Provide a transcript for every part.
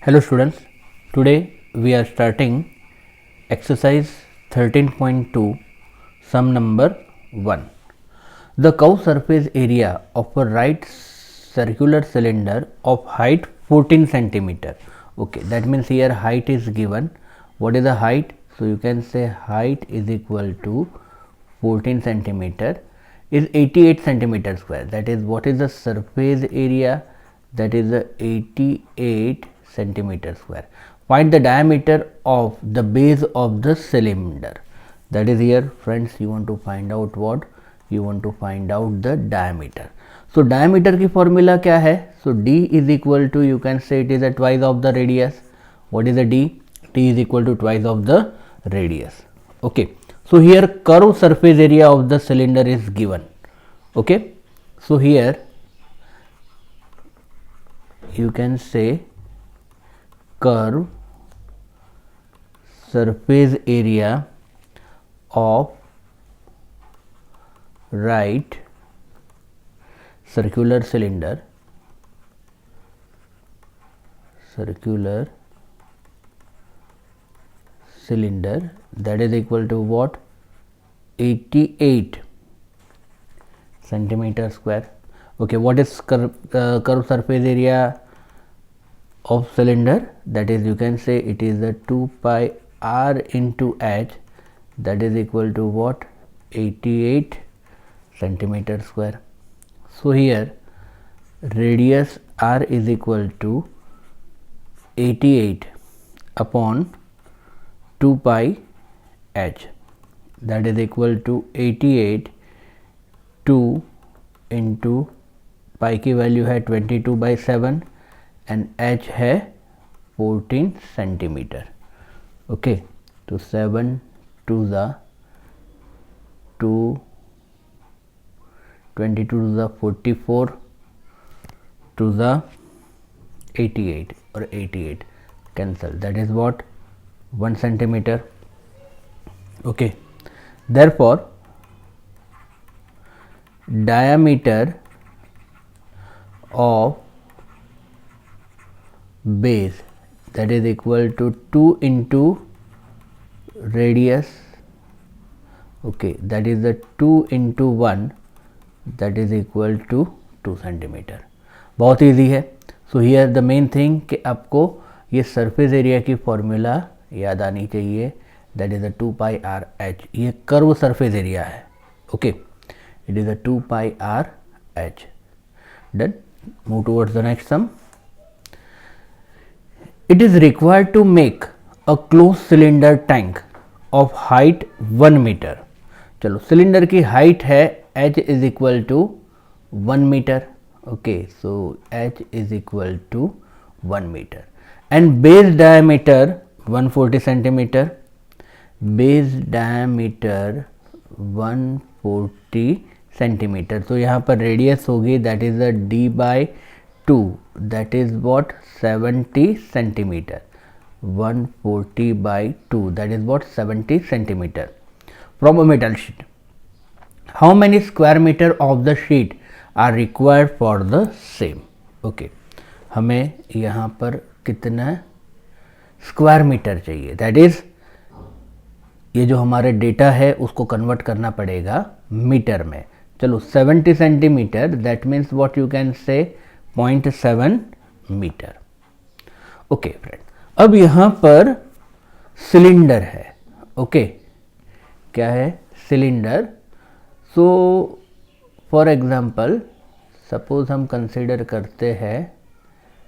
Hello students, today we are starting exercise 13.2 sum number 1. The curved surface area of a right circular cylinder of height 14 centimeter. Okay, that means here height is given. What is the height? So you can say height is equal to 14 centimeter is 88 centimeter square. That is, what is the surface area? That is the 88 centimeter square. Find the diameter of the base of the cylinder. That is, here friends, you want to find out what? You want to find out the diameter. So diameter की formula क्या है? So d is equal to, you can say it is a twice of the radius. What is the d? d is equal to twice of the radius. Okay, so here curved surface area of the cylinder is given. Okay, so here you can say curve surface area of right circular cylinder that is equal to what? 88 centimeter square. Okay, what is curved surface area of cylinder? That is, you can say it is the 2 pi r into h, that is equal to what? 88 centimeter square. So here radius r is equal to 88 upon 2 pi h, that is equal to 88 2 into pi की value है 22/7 and h है 14 centimetre. Okay, तो 7 to the 2, 22 to the 44 to the 88 or 88 cancel, that is what? 1 centimeter. Okay, therefore diameter of base, that is equal to 2 into radius. Okay, that is the 2 into 1, that is equal to 2 centimeter. बहुत easy है. सो here the main thing कि आपको ये surface area की formula याद आनी चाहिए. That is the 2 pi r H. ये कर्व सरफेस एरिया है. Okay, it is a 2 pi r h. Then move towards the next sum. It is required to make a closed cylinder tank of height 1 meter. चलो, cylinder की height है h is equal to 1 meter. Okay, so h is equal to 1 meter and base diameter 140 centimeter. Base diameter 140 centimetre. तो यहाँ पर radius होगी, that is the d/2, that is what? 70 centimetre. 140/2, that is what? 70 centimetre. From a metal sheet, how many square metre of the sheet are required for the same? Okay, हमें यहाँ पर कितना square metre चाहिए? That is, ये जो हमारे data है उसको कन्वर्ट करना पड़ेगा मीटर में. चलो, 70 centimetre, that means what you can say 0.7 metre. Okay friend, अब यहाँ पर सिलेंडर है. ओके, क्या है? Cylinder. So for example, suppose हम कंसीडर करते हैं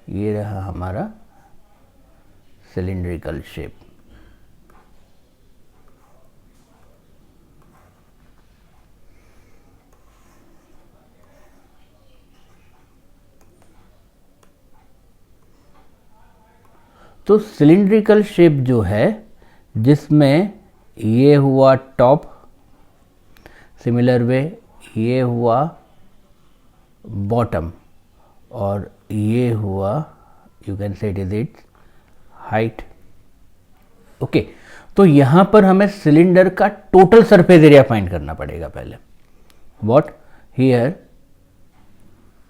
ये रहा हमारा सिलिंड्रिकल शेप. तो सिलिंड्रिकल शेप जो है, जिसमें ये हुआ टॉप, सिमिलर वे ये हुआ बॉटम और ये हुआ, you can say it is its height. Okay, तो यहाँ पर हमें सिलेंडर का टोटल सरफेस एरिया फाइंड करना पड़ेगा पहले. What? Here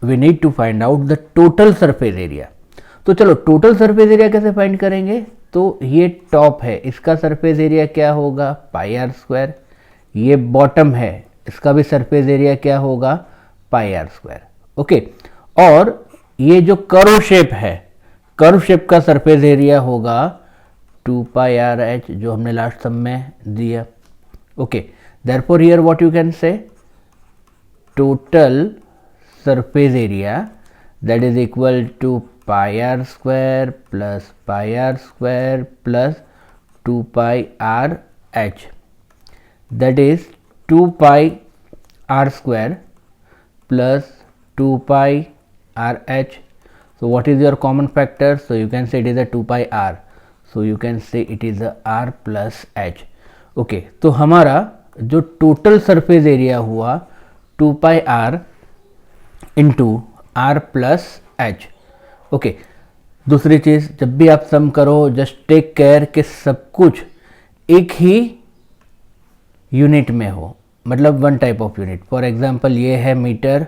we need to find out the total surface area. तो चलो टोटल सरफेस एरिया कैसे फाइंड करेंगे, तो ये टॉप है, इसका सरफेस एरिया क्या होगा पाई आर स्क्वायर, ये बॉटम है, इसका भी सरफेस एरिया क्या होगा पाई आर स्क्वायर। ओके, और ये जो कर्व शेप है, कर्व शेप का सरफेस एरिया होगा 2 पाई आर एच, जो हमने लास्ट सम में दिया। Okay, therefore here what you can से, total surface area that is equal to pi r square plus pi r square plus 2 pi r h, that is 2 pi r square plus 2 pi r h. So what is your common factor? So you can say it is a 2 pi r, so you can say it is a r plus h. Okay, तो हमारा जो total surface area हुआ 2 pi r into r plus h. Okay, दूसरी चीज़, जब भी आप सम करो जस्ट टेक केयर कि सब कुछ एक ही यूनिट में हो, मतलब one type of unit. For example ये है मीटर,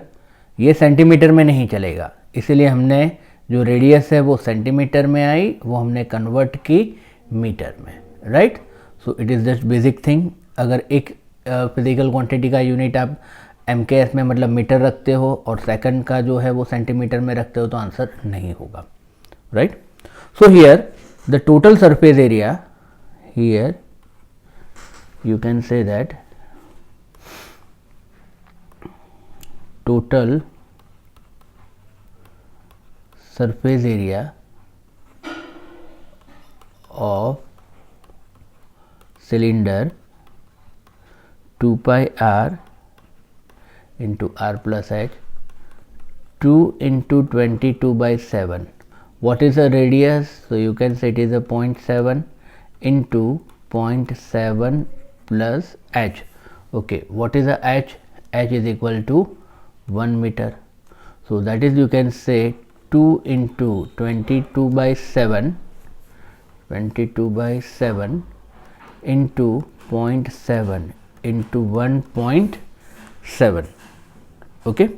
ये सेंटीमीटर में नहीं चलेगा, इसीलिए हमने जो रेडियस है वो सेंटीमीटर में आई, वो हमने कन्वर्ट की मीटर में, right. So it is just basic thing. अगर एक फिजिकल क्वांटिटी का यूनिट आप MKS में मतलब मीटर रखते हो और सेकंड का जो है वो सेंटीमीटर में रखते हो तो आंसर नहीं होगा, right. So here the total surface area, here you can say that total surface area of cylinder 2 pi r into r plus h, 2 into 22 by 7. What is the radius? So you can say it is a 0.7 into 0.7 plus h. Okay, what is the h? H is equal to 1 meter. So that is, you can say 2 into 22 by 7, 22 by 7 into 0.7 into 1.7. Okay,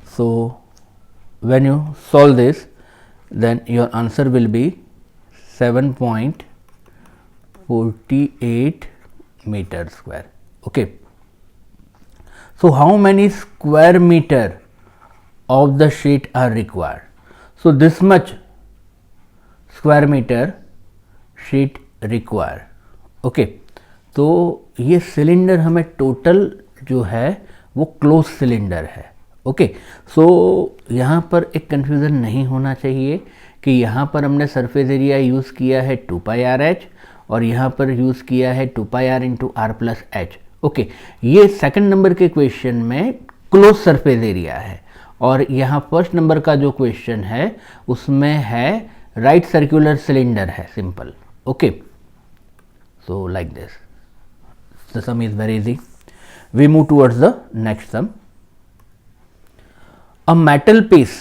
so when you solve this, then your answer will be 7.48 meter square. Okay, so how many square meter of the sheet are required? So this much square meter sheet required. Okay, तो ये cylinder हमें total जो है वो close cylinder है। Okay, सो यहाँ पर एक कन्फ्यूज़न नहीं होना चाहिए कि यहाँ पर हमने सरफेस एरिया यूज़ किया है 2 पाई आर एच और यहाँ पर यूज़ किया है 2 pi r into r plus h. Okay, ये सेकंड नंबर के क्वेश्चन में क्लोज सरफेस एरिया है और यहाँ फर्स्ट नंबर का जो क्वेश्चन है उसमें है राइट सर्कुलर सिलेंडर है, simple. Okay, so like this the sum is very easy. We move towards the next sum. A metal piece,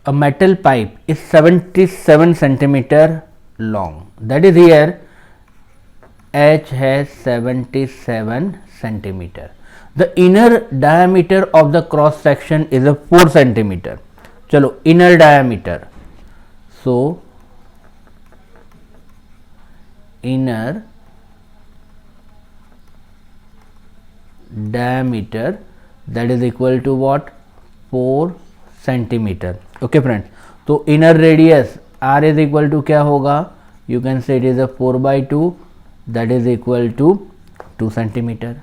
a metal pipe is 77 centimeter long. That is, here H has 77 centimeter. The inner diameter of the cross section is a 4 centimeter. चलो inner diameter, so inner diameter, that is equal to what, 4 centimeter. Okay friends, तो inner radius r is equal to क्या होगा, you can say it is a 4 by 2, that is equal to 2 centimeter.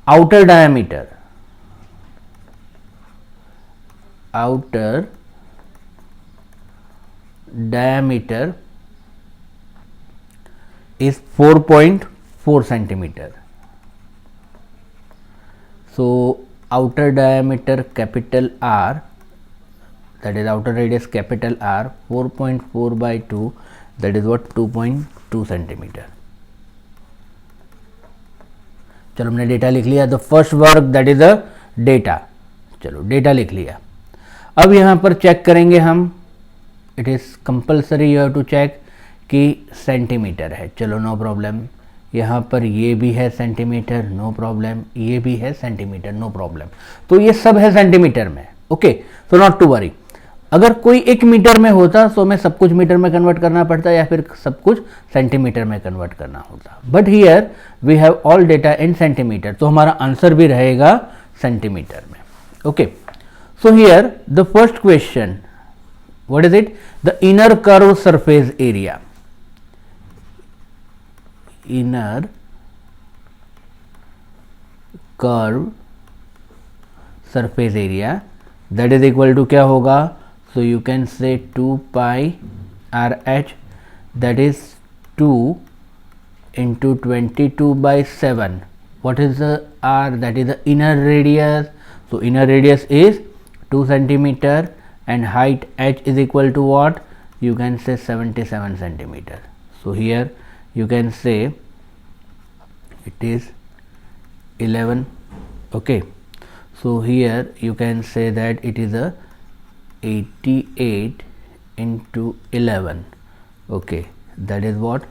Outer diameter, outer diameter is 4.4 centimeter. So outer diameter capital R, that is outer radius capital R, 4.4 by 2, that is what, 2.2 centimeter. चलो हमने data लिख लिया, the first work that is a data. चलो data लिख लिया, अब यहाँ पर चेक करेंगे हम, it is compulsory you have to check कि सेंटीमीटर है। चलो नो प्रॉब्लम, यहाँ पर ये भी है सेंटीमीटर, नो प्रॉब्लम, ये भी है सेंटीमीटर, नो प्रॉब्लम। तो ये सब है सेंटीमीटर में। Okay, so not to worry. अगर कोई 1 मीटर में होता तो हमें सब कुछ मीटर में कन्वर्ट करना पड़ता या फिर सब कुछ सेंटीमीटर में कन्वर्ट करना होता, but here we have all data in centimetre, तो हमारा आंसर भी रहेगा सेंटीमीटर में। Okay, so here the first question, what is it? The inner curve surface area, inner curve surface area that is equal to क्या होगा? So you can say 2 pi RH, that is 2 into 22 by 7. What is the R? That is the inner radius. So inner radius is 2 centimeter and height H is equal to what? You can say 77 centimeter. So here you can say it is 11. Okay, so here you can say that it is a 88 into 11. Okay, that is what?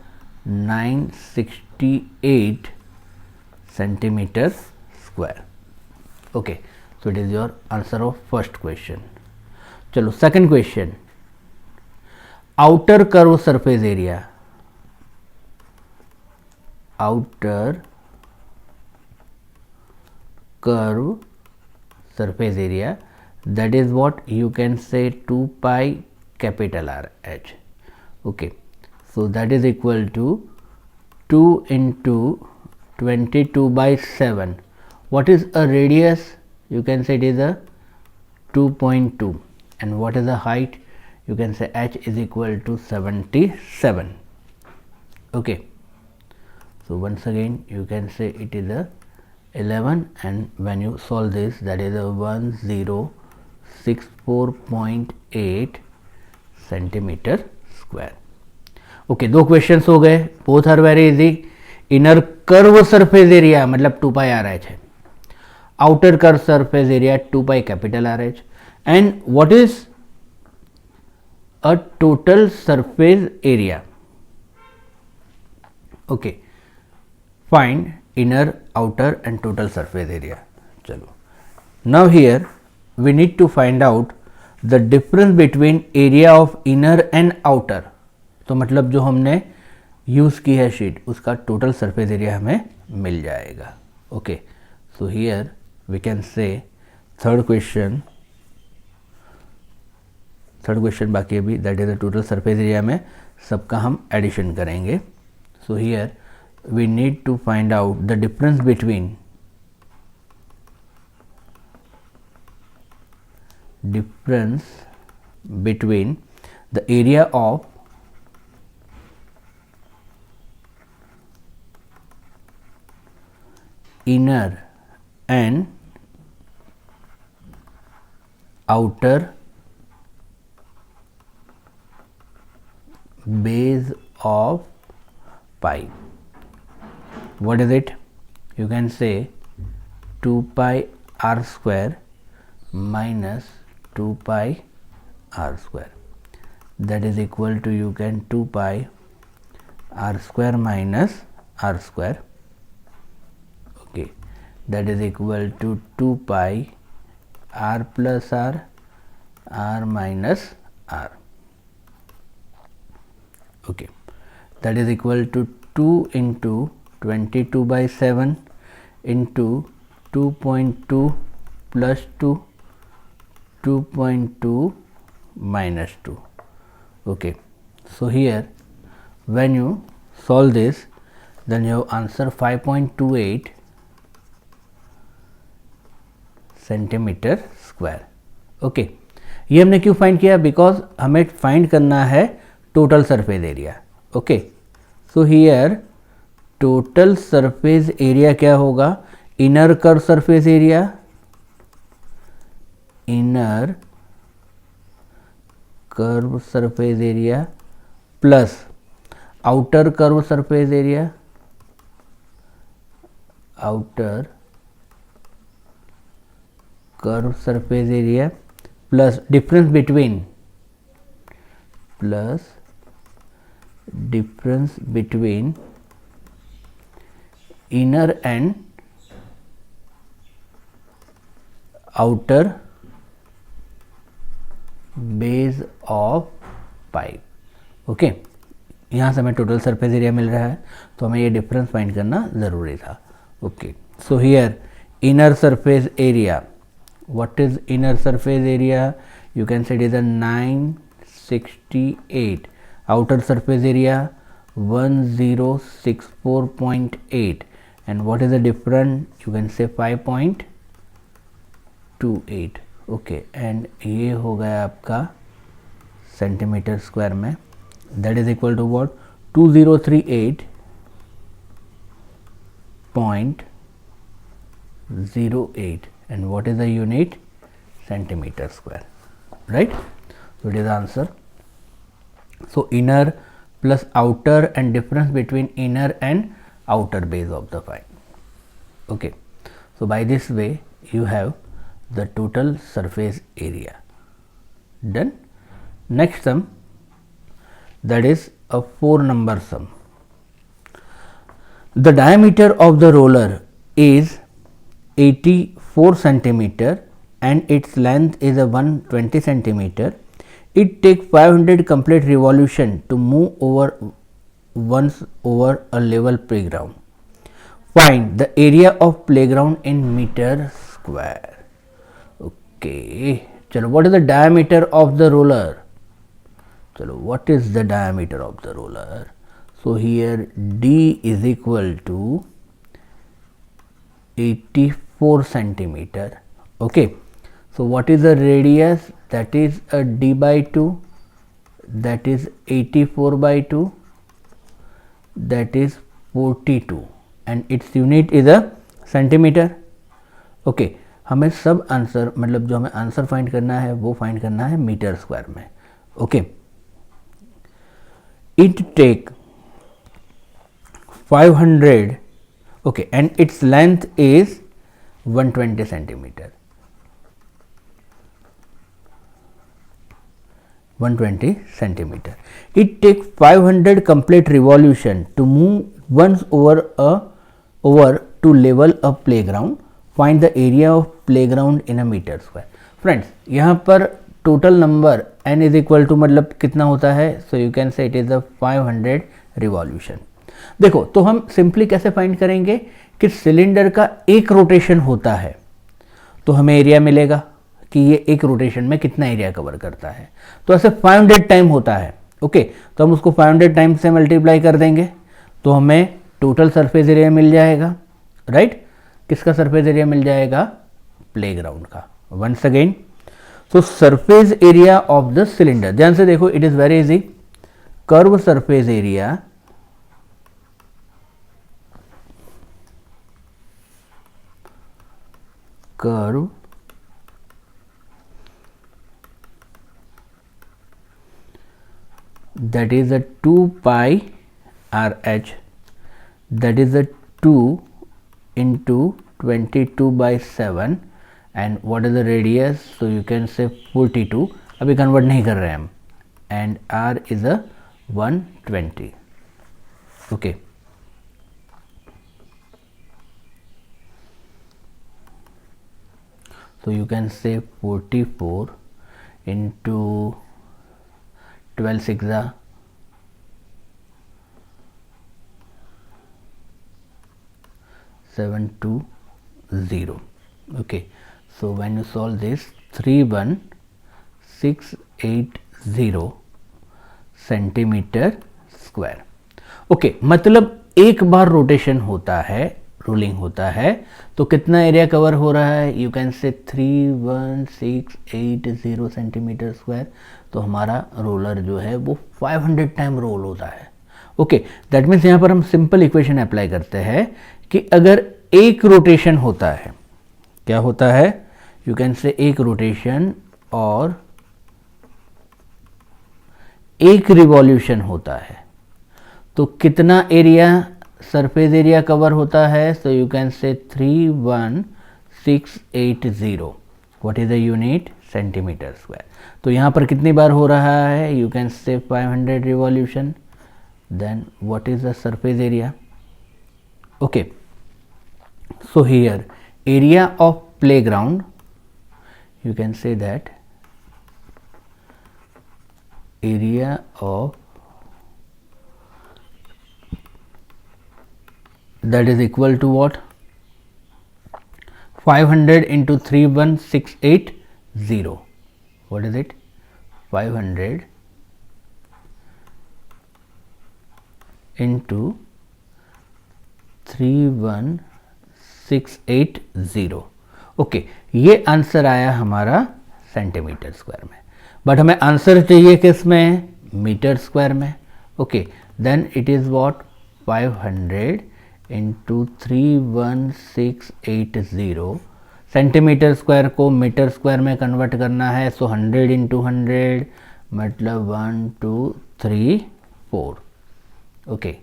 968 centimeter square. Okay, so it is your answer of first question. चलो second question, outer curve surface area, outer curve surface area, that is what you can say 2 pi capital R H. Okay, so that is equal to 2 into 22 by 7. What is a radius? You can say it is a 2.2, and what is the height? You can say H is equal to 77. Okay, so once again you can say it is a 11, and when you solve this, that is a 1064.8 centimetre square. Okay, दो questions हो गए, both are very easy. Inner curve surface area मतलब 2 pi r h है, outer curve surface area 2 pi capital R h, and what is a total surface area? Okay, find inner, outer and total surface area. चलो, now here we need to find out the difference between area of inner and outer. तो मतलब जो हमने use की है sheet उसका total surface area हमें मिल जाएगा। Okay, so here we can say third question बाकी अभी, that is the total surface area में सबका हम एडिशन करेंगे। So here we need to find out the difference between the area of inner and outer base of pipe. What is it? You can say 2 pi r square minus 2 pi r square, that is equal to, you can 2 pi r square minus r square. Okay, that is equal to 2 pi r plus r, r minus r. Okay, that is equal to 2 into 22 by 7 into 2.2 plus 2, 2.2 minus 2. Okay, so here when you solve this, then you have answer 5.28 centimetre square. Okay, ये हमने क्यों find किया? Because हमें find करना है total surface area. Okay, so here total surface area क्या होगा? Inner curve surface area, inner curve surface area plus outer curve surface area, outer curve surface area plus difference between inner and outer base of pipe. Okay, यहाँ से हमें total surface area मिल रहा है, तो हमें ये डिफरेंस फाइंड करना ज़रूरी था। Okay, so here inner surface area, what is inner surface area? You can say it is a 968, outer surface area 1064.8, and what is the difference? You can say 5.28. Okay, and ये हो गया आपका centimetre square में, that is equal to what? 2038.08, and what is the unit? Centimeter square, right? So it is the answer. So inner plus outer and difference between inner and outer base of the pipe. Okay, so by this way you have the total surface area. Done. Next sum, that is a 4-number sum. The diameter of the roller is 84 centimeter and its length is a 120 centimeter. It takes 500 complete revolution to move once over a level playground. Find the area of playground in meter square. Okay, chalo, what is the diameter of the roller? Chalo, what is the diameter of the roller? So here D is equal to 84 centimeter. Okay, so what is the radius? That is a D by 2, that is 84 by 2, that is 42, and its unit is a centimeter. Okay, हमें सब answer, मतलब जो हमें answer find करना है वो find करना है मीटर स्क्वायर में. Okay, it take 500. Okay, and its length is 120 centimeter. 120 centimeter. It takes 500 complete revolution to move once over to level a playground. Find the area of playground in a meter square. Friends, यहाँ पर total number n is equal to मतलब कितना होता है? So you can say it is a 500 revolution. देखो, तो हम simply कैसे फाइंड करेंगे कि सिलेंडर का एक रोटेशन होता है तो हमें एरिया मिलेगा कि ये एक रोटेशन में कितना एरिया कवर करता है. तो ऐसे 500 टाइम होता है. ओके, तो हम उसको 500 टाइम से मल्टीप्लाई कर देंगे तो हमें टोटल सरफेस एरिया मिल जाएगा. राइट, किसका सरफेस एरिया मिल जाएगा? प्लेग्राउंड का. Once again, so surface area of the cylinder, ध्यान से देखो, it is very easy. Curve surface area curve that is a 2 pi RH, that is a 2 into 22 by 7, and what is the radius? So you can say 42. अभी convert नहीं कर रहे हैं हम. and R is a 120. okay, so you can say 44 into 12 6 720. okay, so when you solve this, 31680 centimetre square. Okay, मतलब एक बार rotation होता है, रोलिंग होता है, तो कितना एरिया कवर हो रहा है? यू कैन से 31680 सेंटीमीटर स्क्वायर. तो हमारा रोलर जो है वो 500 टाइम रोल होता है. ओके, दैट मीन्स यहाँ पर हम सिंपल इक्वेशन अप्लाई करते हैं कि अगर एक रोटेशन होता है, क्या होता है? यू कैन से एक रोटेशन और एक रिवॉल्यूशन होता है तो कितना एरिया, सरफेस एरिया कवर होता है? सो यू कैन से 31680. What is the unit? Centimetre square. तो यहाँ पर कितनी बार हो रहा है? You can say 500 revolution. Then what is the surface area? Okay, so here area of playground, you can say that area of that is equal to what? 500 into 31680. What is it? 500 into 31680. ओके, ये answer आया हमारा centimetre square में, but हमें answer चाहिए किस में? Metre square में. Okay, then it is what? 500 into 31680. Centimetre square को मीटर स्क्वायर में कन्वर्ट करना है, सो 100 इंटू 100 मतलब 1 2 3 4. Okay,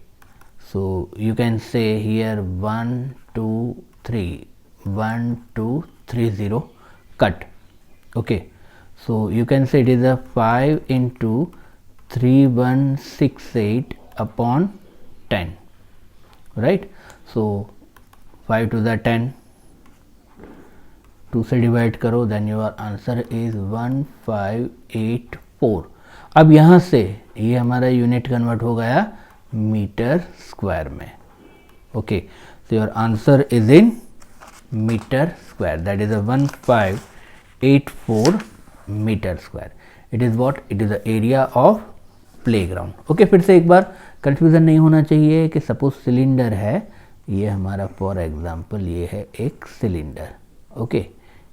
so you can say here 1 2 3 1 2 3 0 cut. Okay, so you can say it is a 5 into 3168 upon 10, right? So 5 to the 10, 2 से divide करो, then your answer is 1584. अब यहाँ से ये हमारा यूनिट कन्वर्ट हो गया मीटर स्क्वायर में. Okay, so your answer is in meter square, that is a 1584 meter square. It is what? It is the area of playground. Okay, फिर से एक बार कंफ्यूजन नहीं होना चाहिए कि सपोज सिलेंडर है, ये हमारा फॉर एग्जांपल ये है एक cylinder. Okay,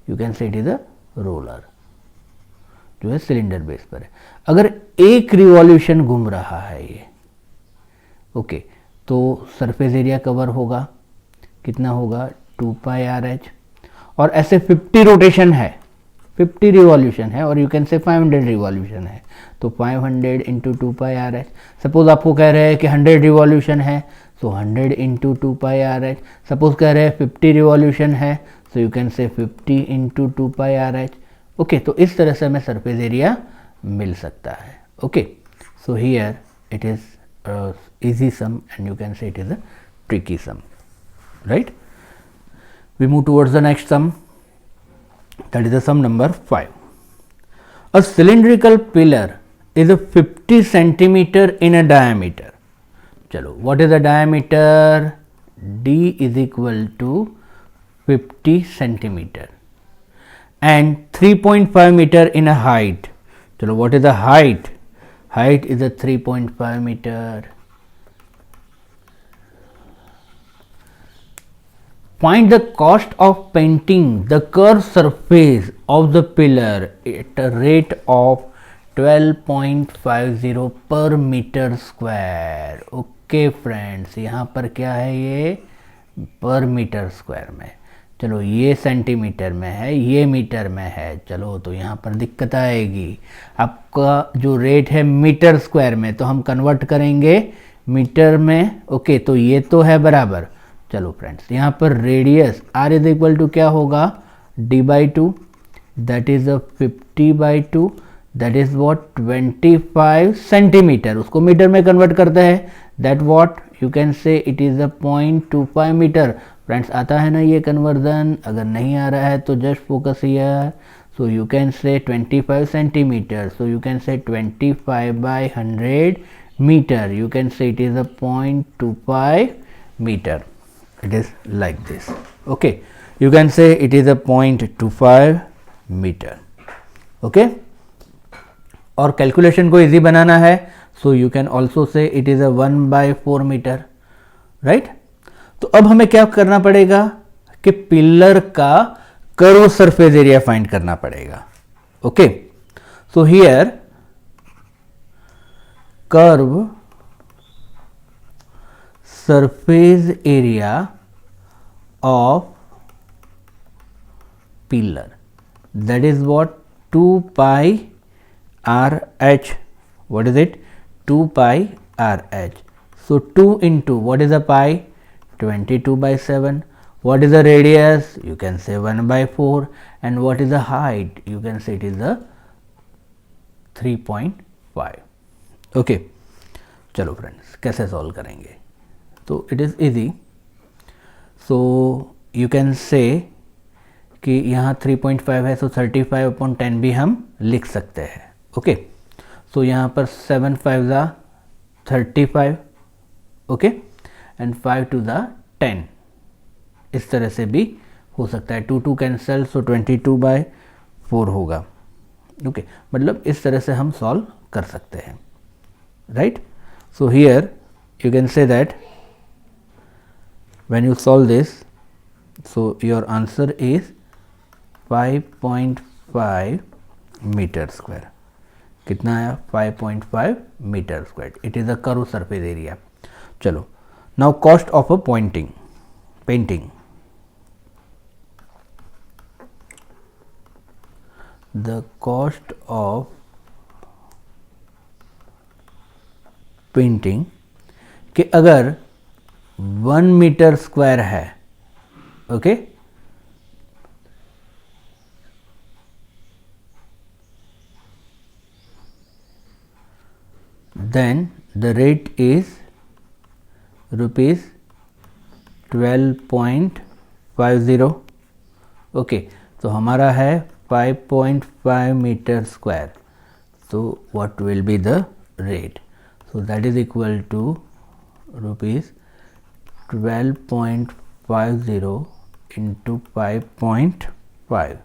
you can say it is a roller जो है सिलेंडर बेस पर है. अगर एक रिवॉल्यूशन घूम रहा है ये, ओके, तो सरफेस एरिया कवर होगा, कितना होगा? 2 पाई आर एच. और ऐसे 50 रोटेशन है, 50 रिवॉल्यूशन है, और यू कैन से 500 रिवॉल्यूशन है, तो 500 into 2 pi r H. Suppose आपको कह रहे हैं कि 100 रिवॉल्यूशन है, सो 100 into 2 pi r H. Suppose कह रहे हैं 50 रिवॉल्यूशन है, सो यू कैन से 50 into 2 pi r H. Okay, तो इस तरह से हमें सरफेस एरिया मिल सकता है. Okay, so here it is easy sum and you can say it is a tricky sum, right? We move towards the next sum, that is the sum number 5. A cylindrical pillar is a 50 centimeter in a diameter. Chalo, what is the diameter? D is equal to 50 centimeter and 3.5 meter in a height. Chalo, what is the height? Height is a 3.5 meter. Find the cost of painting the curved surface of the pillar at a rate of 12.50 per meter square. Okay friends, यहाँ पर क्या है? ये पर metre square में. चलो, ये centimetre में है, ये मीटर में है. चलो, तो यहाँ पर दिक्कत आएगी. आपका जो रेट है मीटर स्क्वायर में, तो हम कन्वर्ट करेंगे मीटर में. ओके, तो ये तो है बराबर. चलो फ्रेंड्स, यहाँ पर radius r is equal to क्या होगा? d/2, that is a 50/2, that is what? 25 centimetre. उसको मीटर में कन्वर्ट करते हैं, that what you can say it is a 0.25 metre. Friends, आता है ना ये कन्वर्जन? अगर नहीं आ रहा है तो just focus here. So you can say 25 centimetre, so you can say 25/100 metre. You can say it is a 0.25 metre. It is like this. Okay, you can say it is a 0.25 meter. Okay, और calculation को easy बनाना है, so you can also say it is a 1/4 meter, right? तो अब हमें क्या करना पड़ेगा कि पिलर का कर्व सरफेस एरिया फाइंड करना पड़ेगा. Okay, so here curve surface area of pillar, that is what? 2 pi r h. What is it? 2 pi r h. So 2 into what is the pi? 22/7. What is the radius? You can say 1/4. And what is the height? You can say it is the 3.5. Okay, चलो friends, कैसे solve करेंगे? तो it is easy. So you can से कि यहाँ 3.5 है, सो 35/10 भी हम लिख सकते हैं. ओके, तो यहाँ पर 7 5 ज़ा 35, ओके, एंड 5 2 ज़ा 10, इस तरह से भी हो सकता है। 2 2 कैंसिल, सो 22/4 होगा, ओके, मतलब इस तरह से हम सॉल्व कर सकते हैं, right. So here you can say that when you solve this, so your answer is 5.5 metre square. कितना आया? 5.5 metre square. It is a curve surface area. चलो, now cost of a painting. The cost of painting कि अगर 1 metre square है, okay, then the rate is ₹12.50, okay. तो हमारा है 5.5 metre square, so what will be the rate? So that is equal to ₹12.50 into 5.5,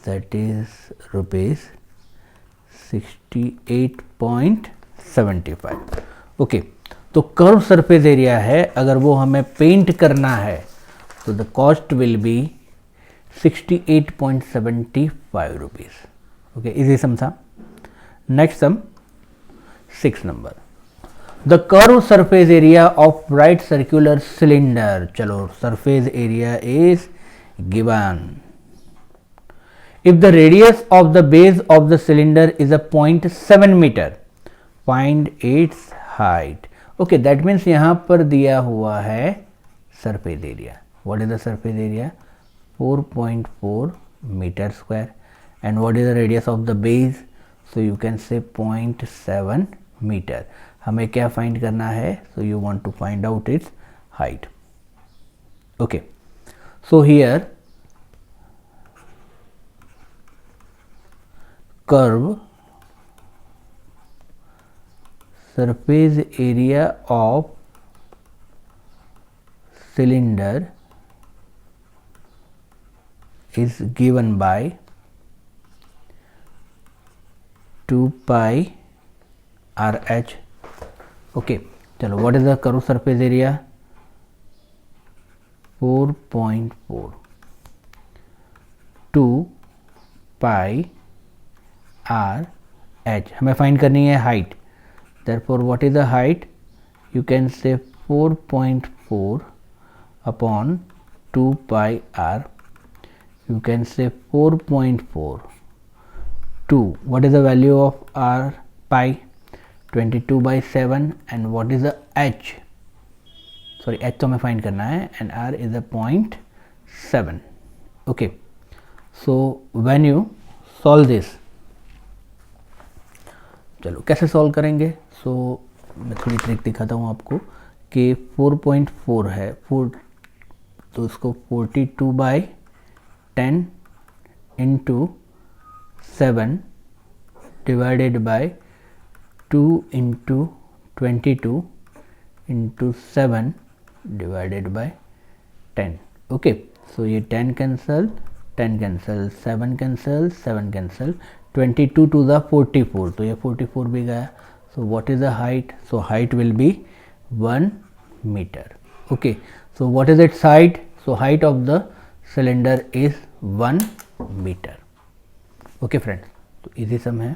that is ₹68.75, okay. तो curve surface area है, अगर वो हमें पेंट करना है तो the cost will be ₹68.75, okay. Easy sum था। नेक्स्ट सम 6 नंबर, the curve surface area of right circular cylinder. चलो, surface area is given if the radius of the base of the cylinder is a 0.7 meter, find its height, okay, that means यहाँ पर दिया हुआ है surface area. What is the surface area? 4.4 meter square. And what is the radius of the base? So you can say 0.7 meter. हमें क्या find करना है? So you want to find out its height. Okay. So here curve surface area of cylinder is given by 2 pi RH, okay। चलो, what is the curve surface area? 4.4 2 pi RH, हमें find करनी है height. therefore what is the height? You can say 4.4 upon 2 pi r. You can say 4.4 2, what is the value of r pi? 22/7, and what is the h? Sorry, h तो हमें find करना है, and r is a 0.7, okay। so when you solve this, चलो कैसे solve करेंगे? सो मैं थोड़ी trick दिखाता हूँ आपको कि 4.4 है, 4, तो इसको 42/10 into 7 divided by 2 into 22 into 7 divided by 10, okay. So ये 10 cancel, 10 cancel, 7 cancel, 7 cancel, 22 to the 44, तो ये 44 भी गया। So what is the height? So height will be 1 metre, okay. So what is its height? So height of the cylinder is 1 metre, okay friends. तो easy sum है।